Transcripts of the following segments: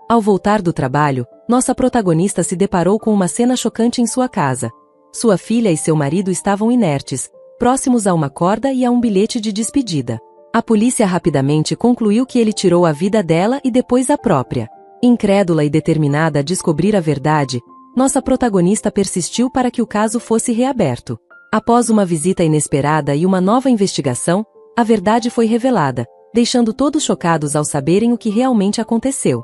Ao voltar do trabalho, nossa protagonista se deparou com uma cena chocante em sua casa. Sua filha e seu marido estavam inertes, próximos a uma corda e a um bilhete de despedida. A polícia rapidamente concluiu que ele tirou a vida dela e depois a própria. Incrédula e determinada a descobrir a verdade, nossa protagonista persistiu para que o caso fosse reaberto. Após uma visita inesperada e uma nova investigação, a verdade foi revelada, deixando todos chocados ao saberem o que realmente aconteceu.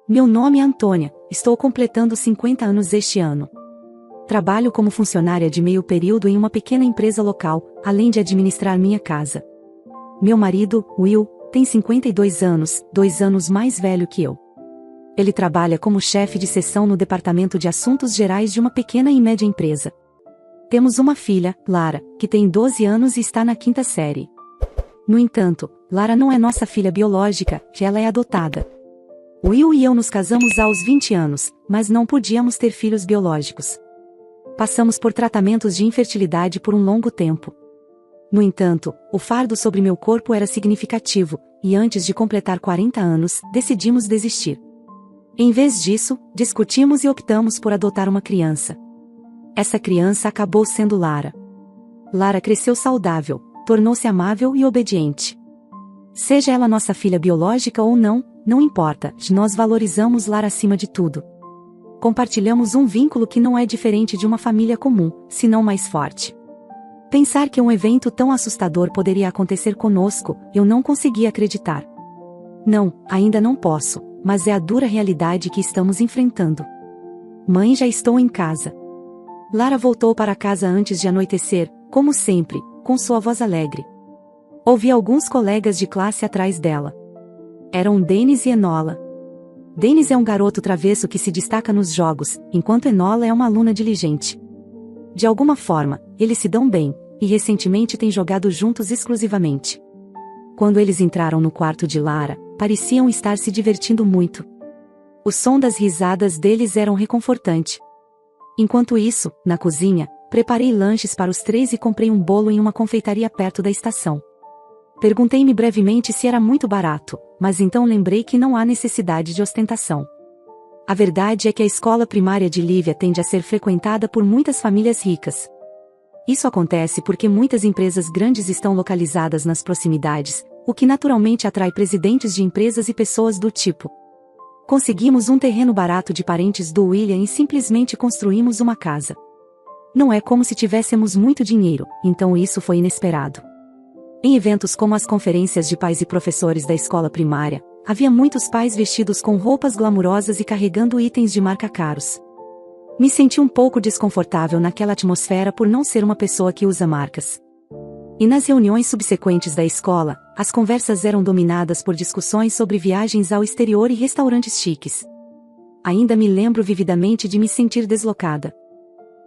Meu nome é Antônia, estou completando 50 anos este ano. Trabalho como funcionária de meio período em uma pequena empresa local, além de administrar minha casa. Meu marido, Will, tem 52 anos, 2 anos mais velho que eu. Ele trabalha como chefe de seção no departamento de assuntos gerais de uma pequena e média empresa. Temos uma filha, Lara, que tem 12 anos e está na 5ª série. No entanto, Lara não é nossa filha biológica, ela é adotada. Will e eu nos casamos aos 20 anos, mas não podíamos ter filhos biológicos. Passamos por tratamentos de infertilidade por um longo tempo. No entanto, o fardo sobre meu corpo era significativo, e antes de completar 40 anos, decidimos desistir. Em vez disso, discutimos e optamos por adotar uma criança. Essa criança acabou sendo Lara. Lara cresceu saudável, tornou-se amável e obediente. Seja ela nossa filha biológica ou não, não importa, nós valorizamos Lara acima de tudo. Compartilhamos um vínculo que não é diferente de uma família comum, senão mais forte. Pensar que um evento tão assustador poderia acontecer conosco, eu não conseguia acreditar. Não, ainda não posso, mas é a dura realidade que estamos enfrentando. Mãe, já estou em casa. Lara voltou para casa antes de anoitecer, como sempre, com sua voz alegre. Ouvi alguns colegas de classe atrás dela. Eram Dennis e Enola. Dennis é um garoto travesso que se destaca nos jogos, enquanto Enola é uma aluna diligente. De alguma forma, eles se dão bem, e recentemente têm jogado juntos exclusivamente. Quando eles entraram no quarto de Lara, pareciam estar se divertindo muito. O som das risadas deles era reconfortante. Enquanto isso, na cozinha, preparei lanches para os 3 e comprei um bolo em uma confeitaria perto da estação. Perguntei-me brevemente se era muito barato, mas então lembrei que não há necessidade de ostentação. A verdade é que a escola primária de Lívia tende a ser frequentada por muitas famílias ricas. Isso acontece porque muitas empresas grandes estão localizadas nas proximidades, o que naturalmente atrai presidentes de empresas e pessoas do tipo. Conseguimos um terreno barato de parentes do William e simplesmente construímos uma casa. Não é como se tivéssemos muito dinheiro, então isso foi inesperado. Em eventos como as conferências de pais e professores da escola primária, havia muitos pais vestidos com roupas glamurosas e carregando itens de marca caros. Me senti um pouco desconfortável naquela atmosfera por não ser uma pessoa que usa marcas. E nas reuniões subsequentes da escola, as conversas eram dominadas por discussões sobre viagens ao exterior e restaurantes chiques. Ainda me lembro vividamente de me sentir deslocada.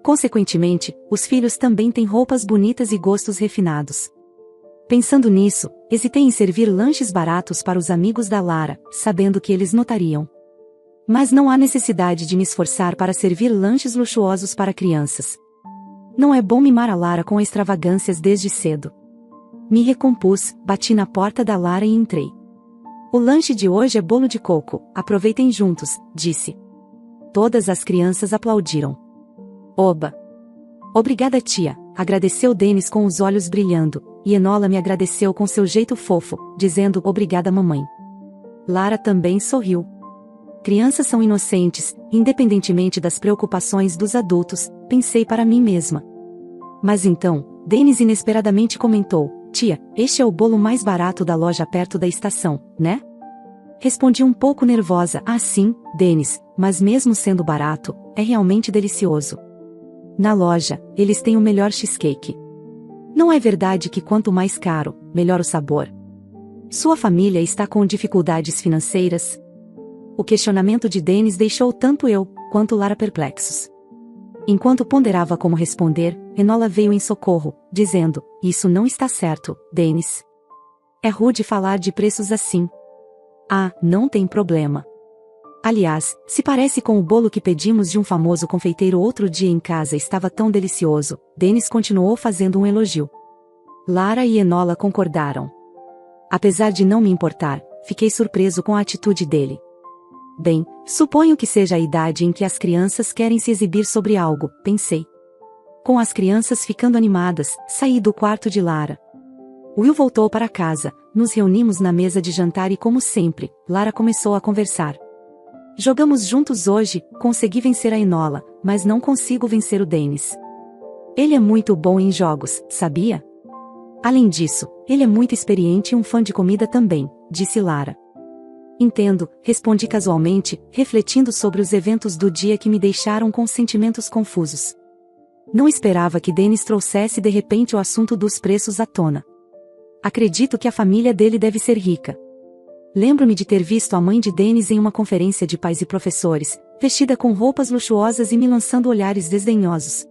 Consequentemente, os filhos também têm roupas bonitas e gostos refinados. Pensando nisso, hesitei em servir lanches baratos para os amigos da Lara, sabendo que eles notariam. Mas não há necessidade de me esforçar para servir lanches luxuosos para crianças. Não é bom mimar a Lara com extravagâncias desde cedo. Me recompus, bati na porta da Lara e entrei. O lanche de hoje é bolo de coco, aproveitem juntos, disse. Todas as crianças aplaudiram. Oba! Obrigada, tia, agradeceu Dennis com os olhos brilhando, e Enola me agradeceu com seu jeito fofo, dizendo obrigada, mamãe. Lara também sorriu. Crianças são inocentes, independentemente das preocupações dos adultos, pensei para mim mesma. Mas então, Dennis inesperadamente comentou, tia, este é o bolo mais barato da loja perto da estação, né? Respondi um pouco nervosa, ah sim, Dennis, mas mesmo sendo barato, é realmente delicioso. Na loja, eles têm o melhor cheesecake. Não é verdade que quanto mais caro, melhor o sabor? Sua família está com dificuldades financeiras? O questionamento de Dennis deixou tanto eu, quanto Lara perplexos. Enquanto ponderava como responder, Enola veio em socorro, dizendo, isso não está certo, Dennis. É rude falar de preços assim. Ah, não tem problema. Aliás, se parece com o bolo que pedimos de um famoso confeiteiro outro dia em casa, estava tão delicioso, Dennis continuou fazendo um elogio. Lara e Enola concordaram. Apesar de não me importar, fiquei surpreso com a atitude dele. Bem, suponho que seja a idade em que as crianças querem se exibir sobre algo, pensei. Com as crianças ficando animadas, saí do quarto de Lara. Will voltou para casa, nos reunimos na mesa de jantar e, como sempre, Lara começou a conversar. Jogamos juntos hoje, consegui vencer a Enola, mas não consigo vencer o Dennis. Ele é muito bom em jogos, sabia? Além disso, ele é muito experiente e um fã de comida também, disse Lara. Entendo, respondi casualmente, refletindo sobre os eventos do dia que me deixaram com sentimentos confusos. Não esperava que Dennis trouxesse de repente o assunto dos preços à tona. Acredito que a família dele deve ser rica. Lembro-me de ter visto a mãe de Dennis em uma conferência de pais e professores, vestida com roupas luxuosas e me lançando olhares desdenhosos.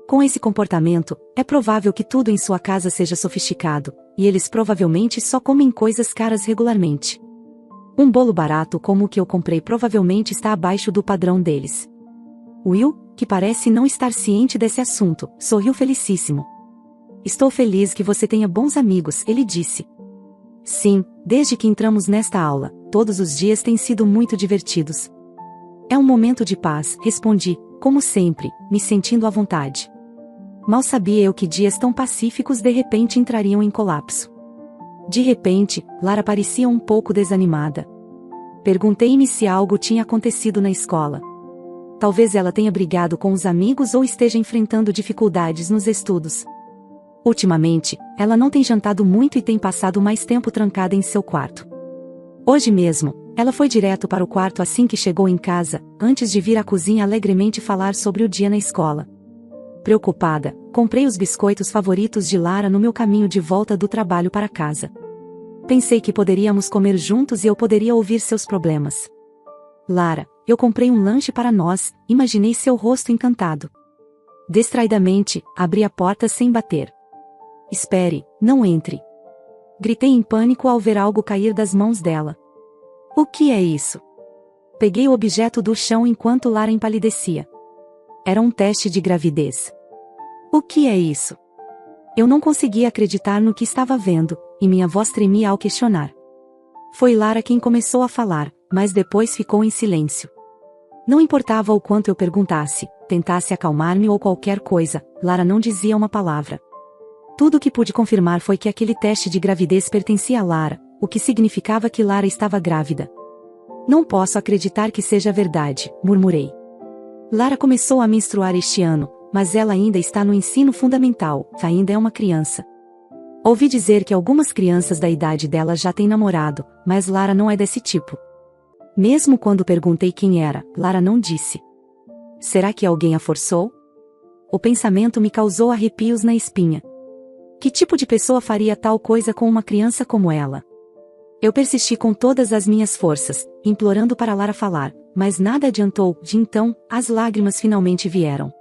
Com esse comportamento, é provável que tudo em sua casa seja sofisticado, e eles provavelmente só comem coisas caras regularmente. Um bolo barato como o que eu comprei provavelmente está abaixo do padrão deles. Will, que parece não estar ciente desse assunto, sorriu felicíssimo. Estou feliz que você tenha bons amigos, ele disse. Sim, desde que entramos nesta aula, todos os dias têm sido muito divertidos. É um momento de paz, respondi, como sempre, me sentindo à vontade. Mal sabia eu que dias tão pacíficos de repente entrariam em colapso. De repente, Lara parecia um pouco desanimada. Perguntei-me se algo tinha acontecido na escola. Talvez ela tenha brigado com os amigos ou esteja enfrentando dificuldades nos estudos. Ultimamente, ela não tem jantado muito e tem passado mais tempo trancada em seu quarto. Hoje mesmo, ela foi direto para o quarto assim que chegou em casa, antes de vir à cozinha alegremente falar sobre o dia na escola. Preocupada, comprei os biscoitos favoritos de Lara no meu caminho de volta do trabalho para casa. Pensei que poderíamos comer juntos e eu poderia ouvir seus problemas. Lara, eu comprei um lanche para nós, imaginei seu rosto encantado. Distraidamente, abri a porta sem bater. Espere, não entre. Gritei em pânico ao ver algo cair das mãos dela. O que é isso? Peguei o objeto do chão enquanto Lara empalidecia. Era um teste de gravidez. O que é isso? Eu não conseguia acreditar no que estava vendo, e minha voz tremia ao questionar. Foi Lara quem começou a falar, mas depois ficou em silêncio. Não importava o quanto eu perguntasse, tentasse acalmar-me ou qualquer coisa, Lara não dizia uma palavra. Tudo o que pude confirmar foi que aquele teste de gravidez pertencia a Lara, o que significava que Lara estava grávida. Não posso acreditar que seja verdade, murmurei. Lara começou a menstruar este ano, mas ela ainda está no ensino fundamental, ainda é uma criança. Ouvi dizer que algumas crianças da idade dela já têm namorado, mas Lara não é desse tipo. Mesmo quando perguntei quem era, Lara não disse. Será que alguém a forçou? O pensamento me causou arrepios na espinha. Que tipo de pessoa faria tal coisa com uma criança como ela? Eu persisti com todas as minhas forças, implorando para Lara falar, mas nada adiantou. De então, as lágrimas finalmente vieram.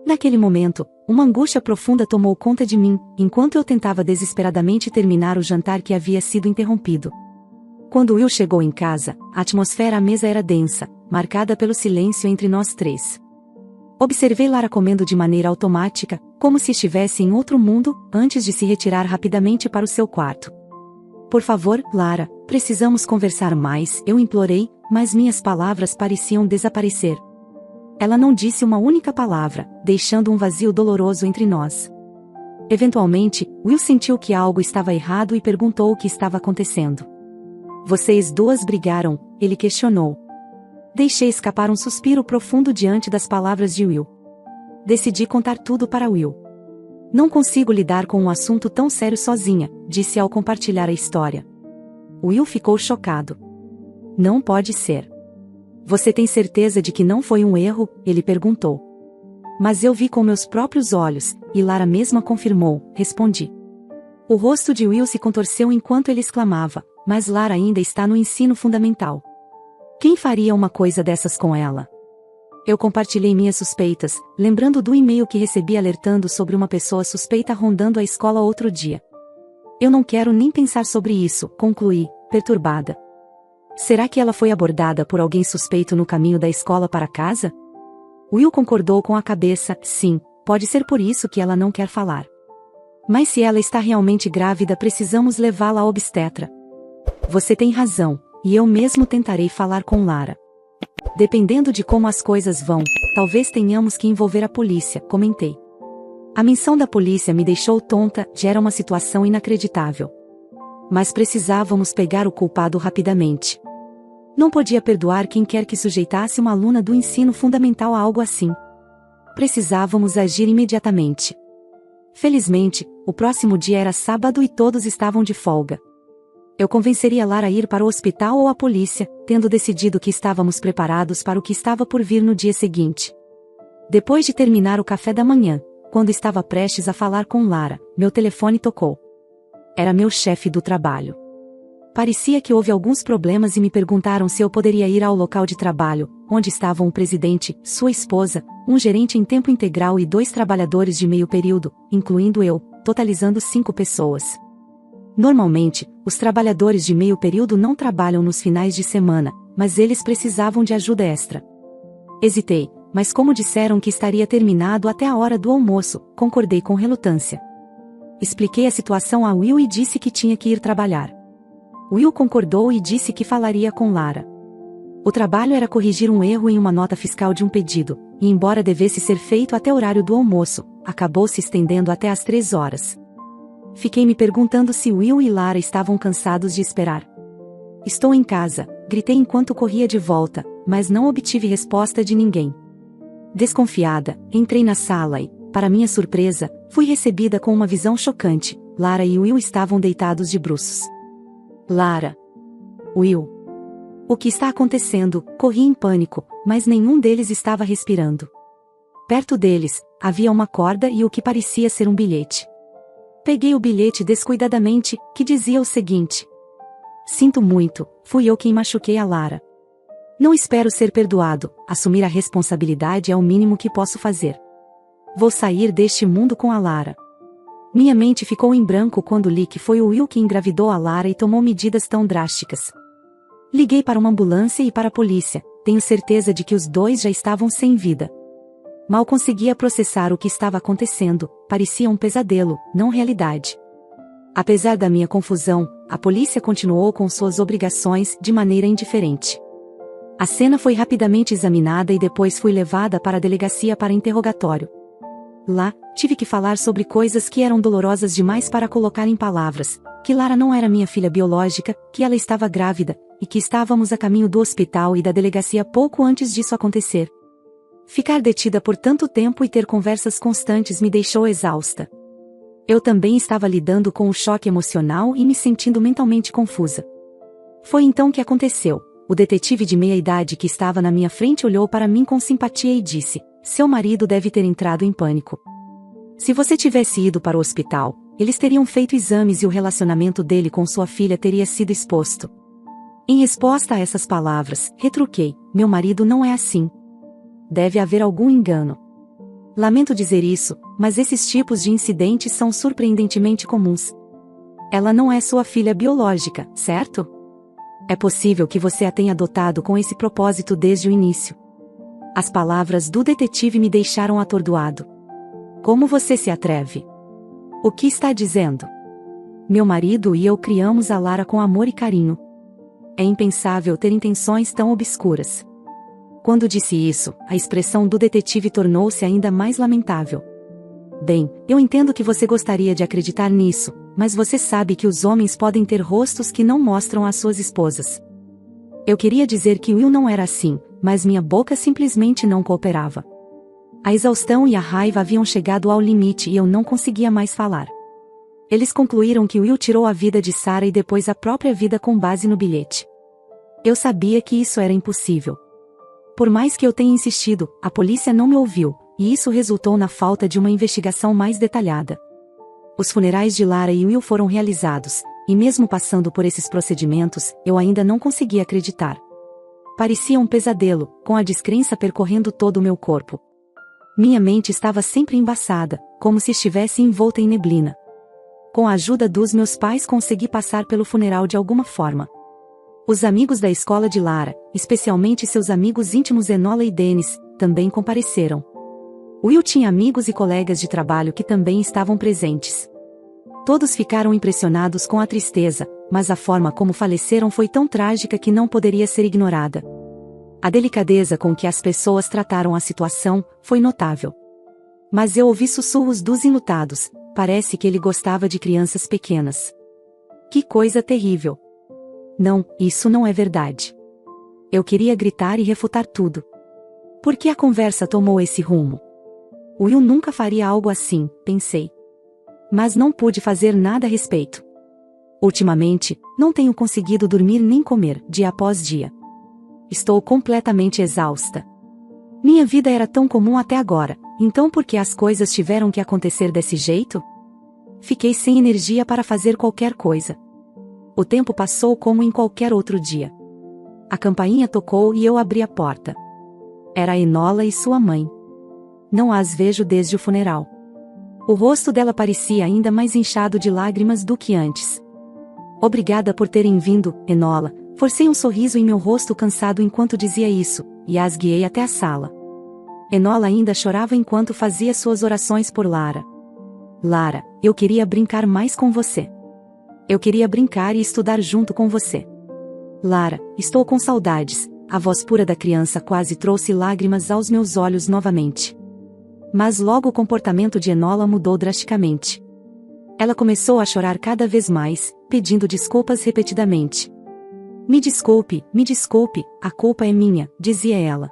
Naquele momento, uma angústia profunda tomou conta de mim, enquanto eu tentava desesperadamente terminar o jantar que havia sido interrompido. Quando Will chegou em casa, a atmosfera à mesa era densa, marcada pelo silêncio entre nós três. Observei Lara comendo de maneira automática, como se estivesse em outro mundo, antes de se retirar rapidamente para o seu quarto. Por favor, Lara, precisamos conversar mais, eu implorei, mas minhas palavras pareciam desaparecer. Ela não disse uma única palavra, deixando um vazio doloroso entre nós. Eventualmente, Will sentiu que algo estava errado e perguntou o que estava acontecendo. Vocês duas brigaram, ele questionou. Deixei escapar um suspiro profundo diante das palavras de Will. Decidi contar tudo para Will. Não consigo lidar com um assunto tão sério sozinha, disse ao compartilhar a história. Will ficou chocado. Não pode ser. Você tem certeza de que não foi um erro? Ele perguntou. Mas eu vi com meus próprios olhos, e Lara mesma confirmou, respondi. O rosto de Will se contorceu enquanto ele exclamava, mas Lara ainda está no ensino fundamental. Quem faria uma coisa dessas com ela? Eu compartilhei minhas suspeitas, lembrando do e-mail que recebi alertando sobre uma pessoa suspeita rondando a escola outro dia. Eu não quero nem pensar sobre isso, concluí, perturbada. Será que ela foi abordada por alguém suspeito no caminho da escola para casa? Will concordou com a cabeça, sim, pode ser por isso que ela não quer falar. Mas se ela está realmente grávida, precisamos levá-la à obstetra. Você tem razão, e eu mesmo tentarei falar com Lara. Dependendo de como as coisas vão, talvez tenhamos que envolver a polícia, comentei. A menção da polícia me deixou tonta, já era uma situação inacreditável. Mas precisávamos pegar o culpado rapidamente. Não podia perdoar quem quer que sujeitasse uma aluna do ensino fundamental a algo assim. Precisávamos agir imediatamente. Felizmente, o próximo dia era sábado e todos estavam de folga. Eu convenceria Lara a ir para o hospital ou a polícia, tendo decidido que estávamos preparados para o que estava por vir no dia seguinte. Depois de terminar o café da manhã, quando estava prestes a falar com Lara, meu telefone tocou. Era meu chefe do trabalho. Parecia que houve alguns problemas e me perguntaram se eu poderia ir ao local de trabalho, onde estavam o presidente, sua esposa, um gerente em tempo integral e 2 trabalhadores de meio período, incluindo eu, totalizando 5 pessoas. Normalmente, os trabalhadores de meio período não trabalham nos finais de semana, mas eles precisavam de ajuda extra. Hesitei, mas como disseram que estaria terminado até a hora do almoço, concordei com relutância. Expliquei a situação a Will e disse que tinha que ir trabalhar. Will concordou e disse que falaria com Lara. O trabalho era corrigir um erro em uma nota fiscal de um pedido, e embora devesse ser feito até o horário do almoço, acabou se estendendo até às 3 horas. Fiquei me perguntando se Will e Lara estavam cansados de esperar. Estou em casa, gritei enquanto corria de volta, mas não obtive resposta de ninguém. Desconfiada, entrei na sala e, para minha surpresa, fui recebida com uma visão chocante. Lara e Will estavam deitados de bruços. Lara. Will. O que está acontecendo? Corri em pânico, mas nenhum deles estava respirando. Perto deles, havia uma corda e o que parecia ser um bilhete. Peguei o bilhete descuidadamente, que dizia o seguinte: Sinto muito, fui eu quem machuquei a Lara. Não espero ser perdoado, assumir a responsabilidade é o mínimo que posso fazer. Vou sair deste mundo com a Lara. Minha mente ficou em branco quando li que foi o Will que engravidou a Lara e tomou medidas tão drásticas. Liguei para uma ambulância e para a polícia, tenho certeza de que os 2 já estavam sem vida. Mal conseguia processar o que estava acontecendo, parecia um pesadelo, não realidade. Apesar da minha confusão, a polícia continuou com suas obrigações de maneira indiferente. A cena foi rapidamente examinada e depois fui levada para a delegacia para interrogatório. Lá, tive que falar sobre coisas que eram dolorosas demais para colocar em palavras, que Lara não era minha filha biológica, que ela estava grávida, e que estávamos a caminho do hospital e da delegacia pouco antes disso acontecer. Ficar detida por tanto tempo e ter conversas constantes me deixou exausta. Eu também estava lidando com o choque emocional e me sentindo mentalmente confusa. Foi então que aconteceu. O detetive de meia-idade que estava na minha frente olhou para mim com simpatia e disse: Seu marido deve ter entrado em pânico. Se você tivesse ido para o hospital, eles teriam feito exames e o relacionamento dele com sua filha teria sido exposto. Em resposta a essas palavras, retruquei: Meu marido não é assim. Deve haver algum engano. Lamento dizer isso, mas esses tipos de incidentes são surpreendentemente comuns. Ela não é sua filha biológica, certo? É possível que você a tenha adotado com esse propósito desde o início. As palavras do detetive me deixaram atordoado. Como você se atreve? O que está dizendo? Meu marido e eu criamos a Lara com amor e carinho. É impensável ter intenções tão obscuras. Quando disse isso, a expressão do detetive tornou-se ainda mais lamentável. Bem, eu entendo que você gostaria de acreditar nisso, mas você sabe que os homens podem ter rostos que não mostram às suas esposas. Eu queria dizer que Will não era assim, mas minha boca simplesmente não cooperava. A exaustão e a raiva haviam chegado ao limite e eu não conseguia mais falar. Eles concluíram que Will tirou a vida de Sarah e depois a própria vida com base no bilhete. Eu sabia que isso era impossível. Por mais que eu tenha insistido, a polícia não me ouviu, e isso resultou na falta de uma investigação mais detalhada. Os funerais de Lara e Will foram realizados, e mesmo passando por esses procedimentos, eu ainda não conseguia acreditar. Parecia um pesadelo, com a descrença percorrendo todo o meu corpo. Minha mente estava sempre embaçada, como se estivesse envolta em neblina. Com a ajuda dos meus pais consegui passar pelo funeral de alguma forma. Os amigos da escola de Lara, especialmente seus amigos íntimos Enola e Dennis, também compareceram. Will tinha amigos e colegas de trabalho que também estavam presentes. Todos ficaram impressionados com a tristeza, mas a forma como faleceram foi tão trágica que não poderia ser ignorada. A delicadeza com que as pessoas trataram a situação foi notável. Mas eu ouvi sussurros dos enlutados, parece que ele gostava de crianças pequenas. Que coisa terrível! Não, isso não é verdade. Eu queria gritar e refutar tudo. Por que a conversa tomou esse rumo? Will nunca faria algo assim, pensei. Mas não pude fazer nada a respeito. Ultimamente, não tenho conseguido dormir nem comer, dia após dia. Estou completamente exausta. Minha vida era tão comum até agora, então por que as coisas tiveram que acontecer desse jeito? Fiquei sem energia para fazer qualquer coisa. O tempo passou como em qualquer outro dia. A campainha tocou e eu abri a porta. Era Enola e sua mãe. Não as vejo desde o funeral. O rosto dela parecia ainda mais inchado de lágrimas do que antes. Obrigada por terem vindo, Enola. Forcei um sorriso em meu rosto cansado enquanto dizia isso, e as guiei até a sala. Enola ainda chorava enquanto fazia suas orações por Lara. Lara, eu queria brincar mais com você. Eu queria brincar e estudar junto com você. Lara, estou com saudades. A voz pura da criança quase trouxe lágrimas aos meus olhos novamente. Mas logo o comportamento de Enola mudou drasticamente. Ela começou a chorar cada vez mais, pedindo desculpas repetidamente. Me desculpe, a culpa é minha, dizia ela.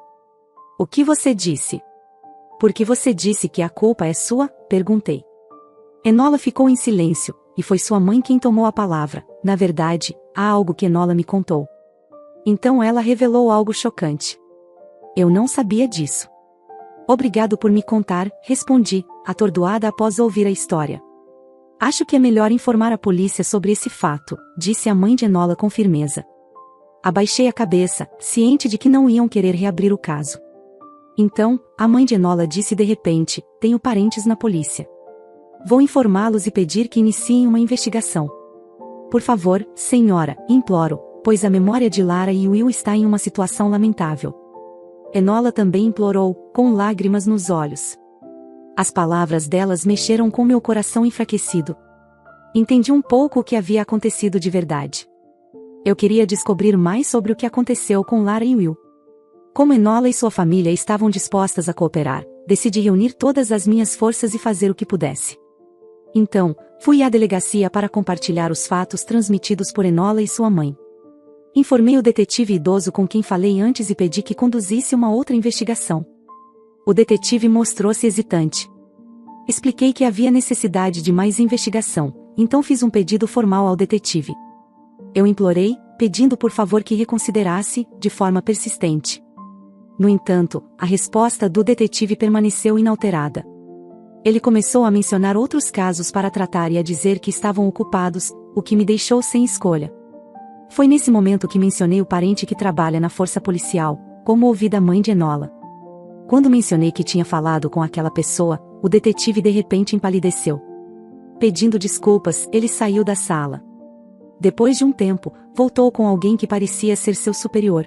O que você disse? Por que você disse que a culpa é sua? Perguntei. Enola ficou em silêncio, e foi sua mãe quem tomou a palavra. Na verdade, há algo que Enola me contou. Então ela revelou algo chocante. Eu não sabia disso. Obrigado por me contar, respondi, atordoada após ouvir a história. Acho que é melhor informar a polícia sobre esse fato, disse a mãe de Enola com firmeza. Abaixei a cabeça, ciente de que não iam querer reabrir o caso. Então, a mãe de Enola disse de repente, tenho parentes na polícia. Vou informá-los e pedir que iniciem uma investigação. Por favor, senhora, imploro, pois a memória de Lara e Will está em uma situação lamentável. Enola também implorou, com lágrimas nos olhos. As palavras delas mexeram com meu coração enfraquecido. Entendi um pouco o que havia acontecido de verdade. Eu queria descobrir mais sobre o que aconteceu com Lara e Will. Como Enola e sua família estavam dispostas a cooperar, decidi reunir todas as minhas forças e fazer o que pudesse. Então, fui à delegacia para compartilhar os fatos transmitidos por Enola e sua mãe. Informei o detetive idoso com quem falei antes e pedi que conduzisse uma outra investigação. O detetive mostrou-se hesitante. Expliquei que havia necessidade de mais investigação, então fiz um pedido formal ao detetive. Eu implorei, pedindo por favor que reconsiderasse, de forma persistente. No entanto, a resposta do detetive permaneceu inalterada. Ele começou a mencionar outros casos para tratar e a dizer que estavam ocupados, o que me deixou sem escolha. Foi nesse momento que mencionei o parente que trabalha na força policial, como ouvi da mãe de Enola. Quando mencionei que tinha falado com aquela pessoa, o detetive de repente empalideceu. Pedindo desculpas, ele saiu da sala. Depois de um tempo, voltou com alguém que parecia ser seu superior.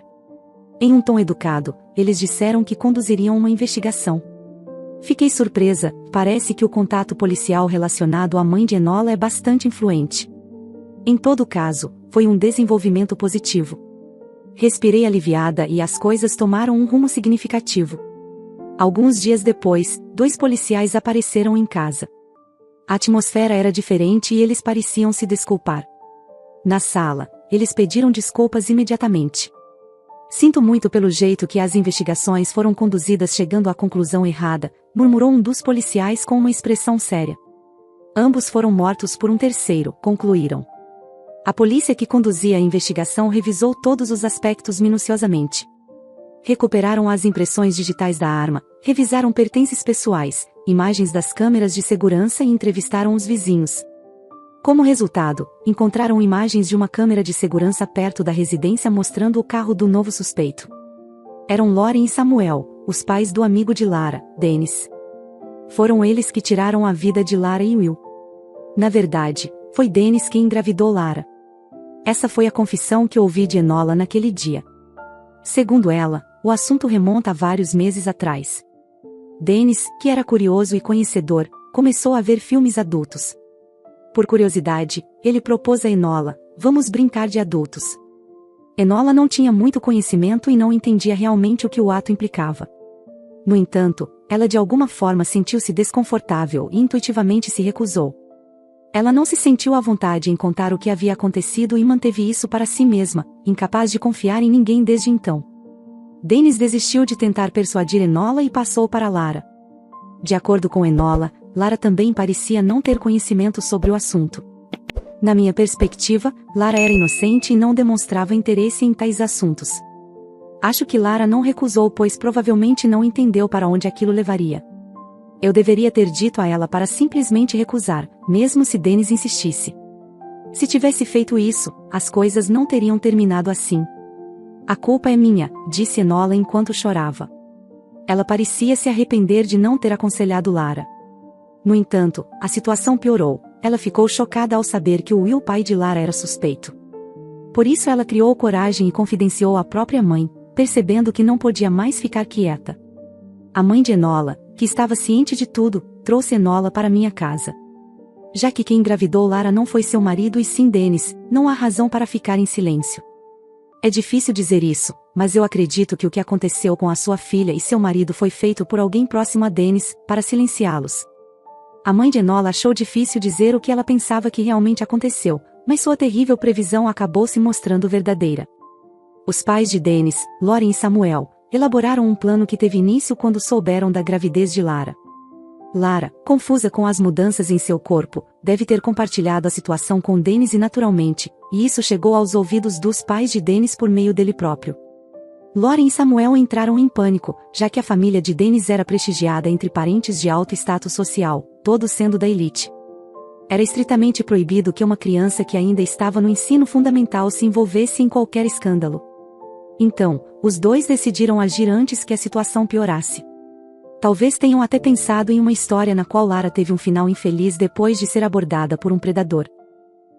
Em um tom educado, eles disseram que conduziriam uma investigação. Fiquei surpresa, parece que o contato policial relacionado à mãe de Enola é bastante influente. Em todo caso, foi um desenvolvimento positivo. Respirei aliviada e as coisas tomaram um rumo significativo. Alguns dias depois, 2 policiais apareceram em casa. A atmosfera era diferente e eles pareciam se desculpar. Na sala, eles pediram desculpas imediatamente. Sinto muito pelo jeito que as investigações foram conduzidas chegando à conclusão errada, murmurou um dos policiais com uma expressão séria. Ambos foram mortos por um terceiro, concluíram. A polícia que conduzia a investigação revisou todos os aspectos minuciosamente. Recuperaram as impressões digitais da arma, revisaram pertences pessoais, imagens das câmeras de segurança e entrevistaram os vizinhos. Como resultado, encontraram imagens de uma câmera de segurança perto da residência mostrando o carro do novo suspeito. Eram Lauren e Samuel, os pais do amigo de Lara, Dennis. Foram eles que tiraram a vida de Lara e Will. Na verdade, foi Dennis quem engravidou Lara. Essa foi a confissão que ouvi de Enola naquele dia. Segundo ela, o assunto remonta a vários meses atrás. Dennis, que era curioso e conhecedor, começou a ver filmes adultos. Por curiosidade, ele propôs a Enola, vamos brincar de adultos. Enola não tinha muito conhecimento e não entendia realmente o que o ato implicava. No entanto, ela de alguma forma sentiu-se desconfortável e intuitivamente se recusou. Ela não se sentiu à vontade em contar o que havia acontecido e manteve isso para si mesma, incapaz de confiar em ninguém desde então. Dennis desistiu de tentar persuadir Enola e passou para Lara. De acordo com Enola, Lara também parecia não ter conhecimento sobre o assunto. Na minha perspectiva, Lara era inocente e não demonstrava interesse em tais assuntos. Acho que Lara não recusou pois provavelmente não entendeu para onde aquilo levaria. Eu deveria ter dito a ela para simplesmente recusar, mesmo se Dennis insistisse. Se tivesse feito isso, as coisas não teriam terminado assim. A culpa é minha, disse Enola enquanto chorava. Ela parecia se arrepender de não ter aconselhado Lara. No entanto, a situação piorou. Ela ficou chocada ao saber que o Will, pai de Lara, era suspeito. Por isso ela criou coragem e confidenciou à própria mãe, percebendo que não podia mais ficar quieta. A mãe de Enola, que estava ciente de tudo, trouxe Enola para minha casa. Já que quem engravidou Lara não foi seu marido e sim Dennis, não há razão para ficar em silêncio. É difícil dizer isso, mas eu acredito que o que aconteceu com a sua filha e seu marido foi feito por alguém próximo a Dennis, para silenciá-los. A mãe de Enola achou difícil dizer o que ela pensava que realmente aconteceu, mas sua terrível previsão acabou se mostrando verdadeira. Os pais de Dennis, Lauren e Samuel, elaboraram um plano que teve início quando souberam da gravidez de Lara. Lara, confusa com as mudanças em seu corpo, deve ter compartilhado a situação com Dennis e naturalmente, e isso chegou aos ouvidos dos pais de Dennis por meio dele próprio. Lauren e Samuel entraram em pânico, já que a família de Dennis era prestigiada entre parentes de alto status social, todos sendo da elite. Era estritamente proibido que uma criança que ainda estava no ensino fundamental se envolvesse em qualquer escândalo. Então, os dois decidiram agir antes que a situação piorasse. Talvez tenham até pensado em uma história na qual Lara teve um final infeliz depois de ser abordada por um predador.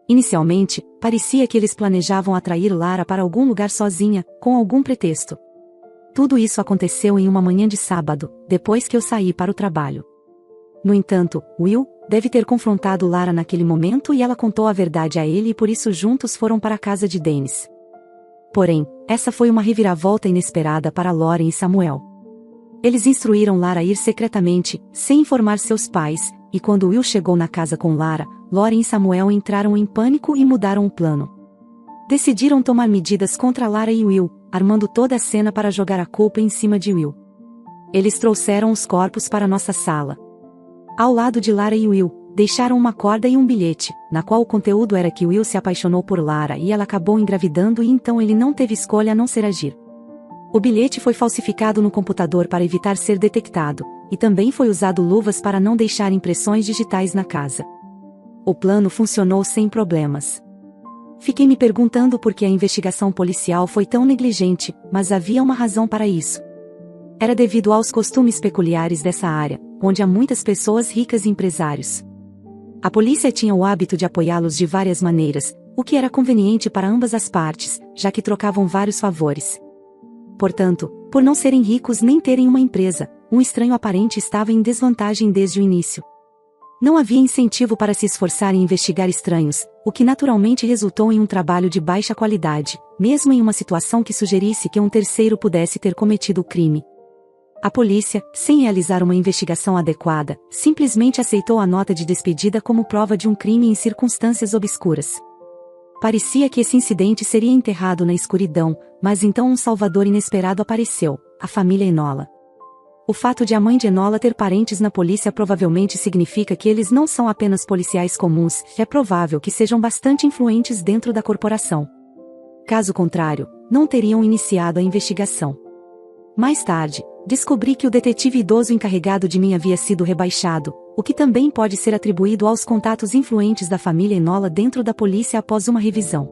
Inicialmente, parecia que eles planejavam atrair Lara para algum lugar sozinha, com algum pretexto. Tudo isso aconteceu em uma manhã de sábado, depois que eu saí para o trabalho. No entanto, Will deve ter confrontado Lara naquele momento e ela contou a verdade a ele e por isso juntos foram para a casa de Dennis. Porém, essa foi uma reviravolta inesperada para Lauren e Samuel. Eles instruíram Lara a ir secretamente, sem informar seus pais, e quando Will chegou na casa com Lara, Lauren e Samuel entraram em pânico e mudaram o plano. Decidiram tomar medidas contra Lara e Will, armando toda a cena para jogar a culpa em cima de Will. Eles trouxeram os corpos para nossa sala. Ao lado de Lara e Will, deixaram uma corda e um bilhete, na qual o conteúdo era que Will se apaixonou por Lara e ela acabou engravidando e então ele não teve escolha a não ser agir. O bilhete foi falsificado no computador para evitar ser detectado, e também foi usado luvas para não deixar impressões digitais na casa. O plano funcionou sem problemas. Fiquei me perguntando por que a investigação policial foi tão negligente, mas havia uma razão para isso. Era devido aos costumes peculiares dessa área, onde há muitas pessoas ricas e empresários. A polícia tinha o hábito de apoiá-los de várias maneiras, o que era conveniente para ambas as partes, já que trocavam vários favores. Portanto, por não serem ricos nem terem uma empresa, um estranho aparente estava em desvantagem desde o início. Não havia incentivo para se esforçar em investigar estranhos, o que naturalmente resultou em um trabalho de baixa qualidade, mesmo em uma situação que sugerisse que um terceiro pudesse ter cometido o crime. A polícia, sem realizar uma investigação adequada, simplesmente aceitou a nota de despedida como prova de um crime em circunstâncias obscuras. Parecia que esse incidente seria enterrado na escuridão, mas então um salvador inesperado apareceu, a família Enola. O fato de a mãe de Enola ter parentes na polícia provavelmente significa que eles não são apenas policiais comuns, é provável que sejam bastante influentes dentro da corporação. Caso contrário, não teriam iniciado a investigação. Mais tarde, descobri que o detetive idoso encarregado de mim havia sido rebaixado, o que também pode ser atribuído aos contatos influentes da família Enola dentro da polícia após uma revisão.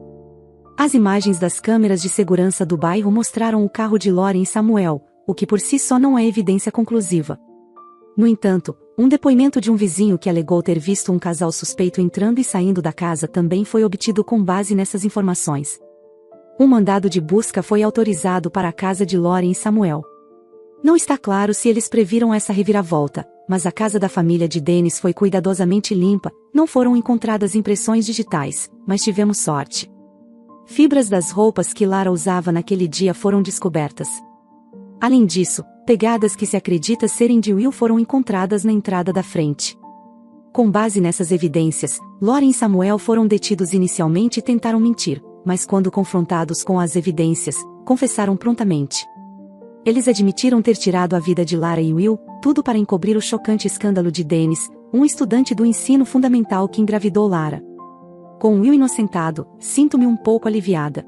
As imagens das câmeras de segurança do bairro mostraram o carro de Lauren e Samuel, o que por si só não é evidência conclusiva. No entanto, um depoimento de um vizinho que alegou ter visto um casal suspeito entrando e saindo da casa também foi obtido com base nessas informações. Um mandado de busca foi autorizado para a casa de Lauren e Samuel. Não está claro se eles previram essa reviravolta, mas a casa da família de Dennis foi cuidadosamente limpa, não foram encontradas impressões digitais, mas tivemos sorte. Fibras das roupas que Lara usava naquele dia foram descobertas. Além disso, pegadas que se acredita serem de Will foram encontradas na entrada da frente. Com base nessas evidências, Lauren e Samuel foram detidos inicialmente e tentaram mentir, mas quando confrontados com as evidências, confessaram prontamente. Eles admitiram ter tirado a vida de Lara e Will, tudo para encobrir o chocante escândalo de Dennis, um estudante do ensino fundamental que engravidou Lara. Com Will inocentado, sinto-me um pouco aliviada.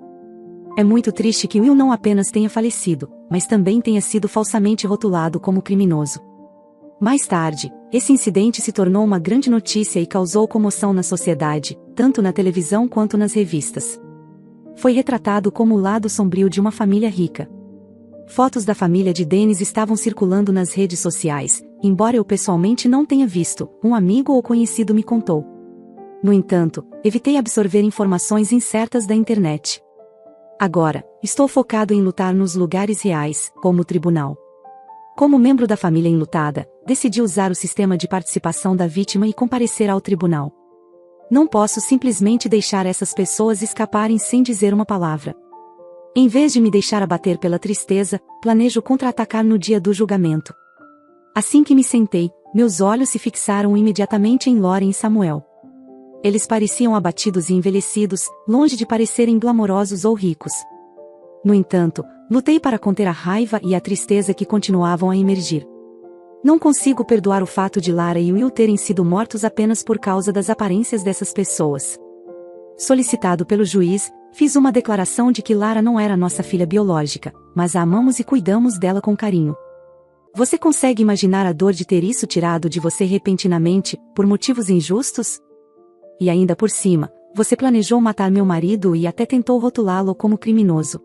É muito triste que Will não apenas tenha falecido, mas também tenha sido falsamente rotulado como criminoso. Mais tarde, esse incidente se tornou uma grande notícia e causou comoção na sociedade, tanto na televisão quanto nas revistas. Foi retratado como o lado sombrio de uma família rica. Fotos da família de Dennis estavam circulando nas redes sociais, embora eu pessoalmente não tenha visto, um amigo ou conhecido me contou. No entanto, evitei absorver informações incertas da internet. Agora, estou focado em lutar nos lugares reais, como o tribunal. Como membro da família enlutada, decidi usar o sistema de participação da vítima e comparecer ao tribunal. Não posso simplesmente deixar essas pessoas escaparem sem dizer uma palavra. Em vez de me deixar abater pela tristeza, planejo contra-atacar no dia do julgamento. Assim que me sentei, meus olhos se fixaram imediatamente em Lauren e Samuel. Eles pareciam abatidos e envelhecidos, longe de parecerem glamourosos ou ricos. No entanto, lutei para conter a raiva e a tristeza que continuavam a emergir. Não consigo perdoar o fato de Lara e Will terem sido mortos apenas por causa das aparências dessas pessoas. Solicitado pelo juiz, fiz uma declaração de que Lara não era nossa filha biológica, mas a amamos e cuidamos dela com carinho. Você consegue imaginar a dor de ter isso tirado de você repentinamente, por motivos injustos? E ainda por cima, você planejou matar meu marido e até tentou rotulá-lo como criminoso.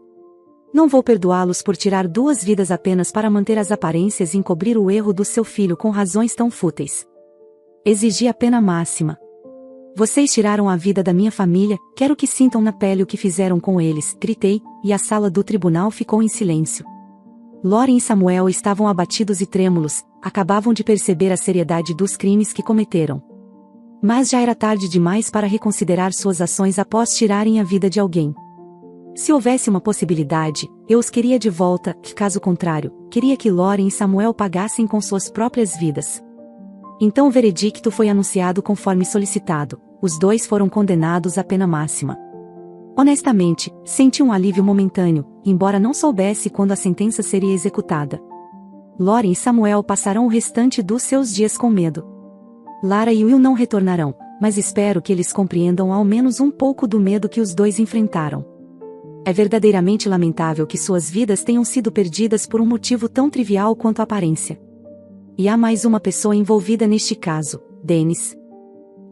Não vou perdoá-los por tirar 2 vidas apenas para manter as aparências e encobrir o erro do seu filho com razões tão fúteis. Exigi a pena máxima. Vocês tiraram a vida da minha família, quero que sintam na pele o que fizeram com eles, gritei, e a sala do tribunal ficou em silêncio. Lauren e Samuel estavam abatidos e trêmulos, acabavam de perceber a seriedade dos crimes que cometeram. Mas já era tarde demais para reconsiderar suas ações após tirarem a vida de alguém. Se houvesse uma possibilidade, eu os queria de volta, caso contrário, queria que Lauren e Samuel pagassem com suas próprias vidas. Então o veredicto foi anunciado conforme solicitado, os 2 foram condenados à pena máxima. Honestamente, senti um alívio momentâneo, embora não soubesse quando a sentença seria executada. Lauren e Samuel passarão o restante dos seus dias com medo. Lara e Will não retornarão, mas espero que eles compreendam ao menos um pouco do medo que os 2 enfrentaram. É verdadeiramente lamentável que suas vidas tenham sido perdidas por um motivo tão trivial quanto a aparência. E há mais uma pessoa envolvida neste caso, Dennis.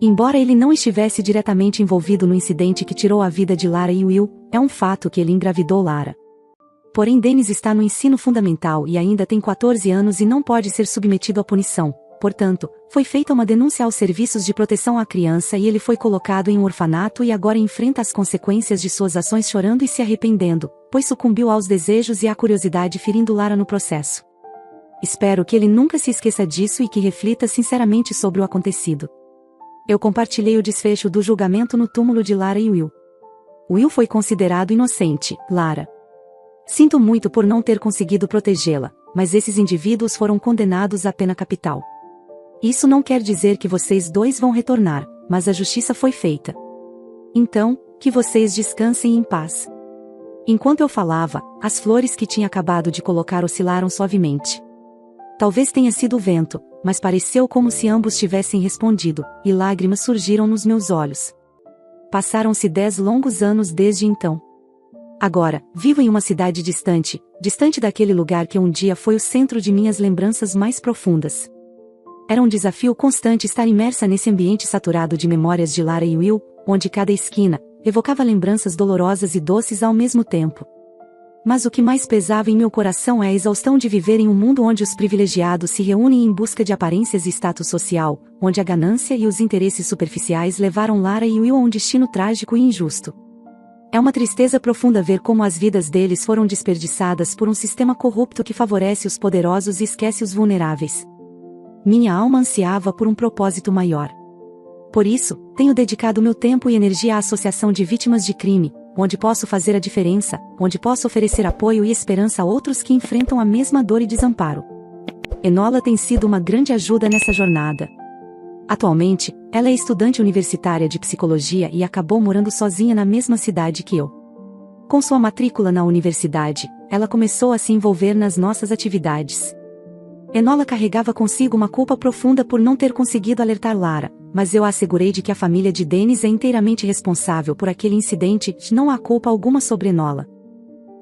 Embora ele não estivesse diretamente envolvido no incidente que tirou a vida de Lara e Will, é um fato que ele engravidou Lara. Porém Dennis está no ensino fundamental e ainda tem 14 anos e não pode ser submetido à punição. Portanto, foi feita uma denúncia aos serviços de proteção à criança e ele foi colocado em um orfanato e agora enfrenta as consequências de suas ações chorando e se arrependendo, pois sucumbiu aos desejos e à curiosidade ferindo Lara no processo. Espero que ele nunca se esqueça disso e que reflita sinceramente sobre o acontecido. Eu compartilhei o desfecho do julgamento no túmulo de Lara e Will. Will foi considerado inocente, Lara. Sinto muito por não ter conseguido protegê-la, mas esses indivíduos foram condenados à pena capital. Isso não quer dizer que vocês 2 vão retornar, mas a justiça foi feita. Então, que vocês descansem em paz. Enquanto eu falava, as flores que tinha acabado de colocar oscilaram suavemente. Talvez tenha sido o vento, mas pareceu como se ambos tivessem respondido, e lágrimas surgiram nos meus olhos. Passaram-se 10 longos anos desde então. Agora, vivo em uma cidade distante, distante daquele lugar que um dia foi o centro de minhas lembranças mais profundas. Era um desafio constante estar imersa nesse ambiente saturado de memórias de Lara e Will, onde cada esquina evocava lembranças dolorosas e doces ao mesmo tempo. Mas o que mais pesava em meu coração é a exaustão de viver em um mundo onde os privilegiados se reúnem em busca de aparências e status social, onde a ganância e os interesses superficiais levaram Lara e Will a um destino trágico e injusto. É uma tristeza profunda ver como as vidas deles foram desperdiçadas por um sistema corrupto que favorece os poderosos e esquece os vulneráveis. Minha alma ansiava por um propósito maior. Por isso, tenho dedicado meu tempo e energia à Associação de Vítimas de Crime, onde posso fazer a diferença, onde posso oferecer apoio e esperança a outros que enfrentam a mesma dor e desamparo. Enola tem sido uma grande ajuda nessa jornada. Atualmente, ela é estudante universitária de psicologia e acabou morando sozinha na mesma cidade que eu. Com sua matrícula na universidade, ela começou a se envolver nas nossas atividades. Enola carregava consigo uma culpa profunda por não ter conseguido alertar Lara, mas eu a assegurei de que a família de Dennis é inteiramente responsável por aquele incidente, não há culpa alguma sobre Enola.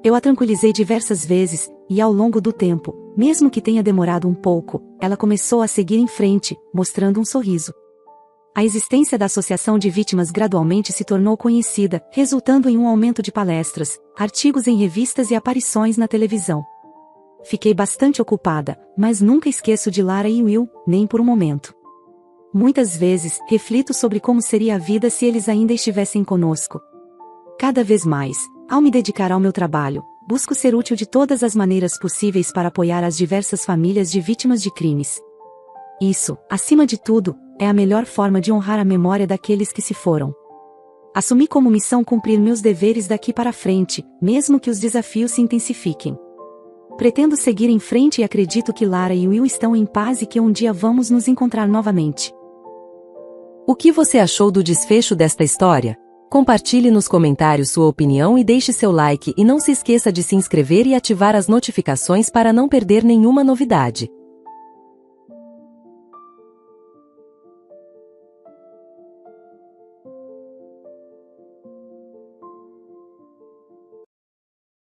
Eu a tranquilizei diversas vezes, e ao longo do tempo, mesmo que tenha demorado um pouco, ela começou a seguir em frente, mostrando um sorriso. A existência da Associação de Vítimas gradualmente se tornou conhecida, resultando em um aumento de palestras, artigos em revistas e aparições na televisão. Fiquei bastante ocupada, mas nunca esqueço de Lara e Will, nem por um momento. Muitas vezes, reflito sobre como seria a vida se eles ainda estivessem conosco. Cada vez mais, ao me dedicar ao meu trabalho, busco ser útil de todas as maneiras possíveis para apoiar as diversas famílias de vítimas de crimes. Isso, acima de tudo, é a melhor forma de honrar a memória daqueles que se foram. Assumi como missão cumprir meus deveres daqui para frente, mesmo que os desafios se intensifiquem. Pretendo seguir em frente e acredito que Lara e Will estão em paz e que um dia vamos nos encontrar novamente. O que você achou do desfecho desta história? Compartilhe nos comentários sua opinião e deixe seu like e não se esqueça de se inscrever e ativar as notificações para não perder nenhuma novidade.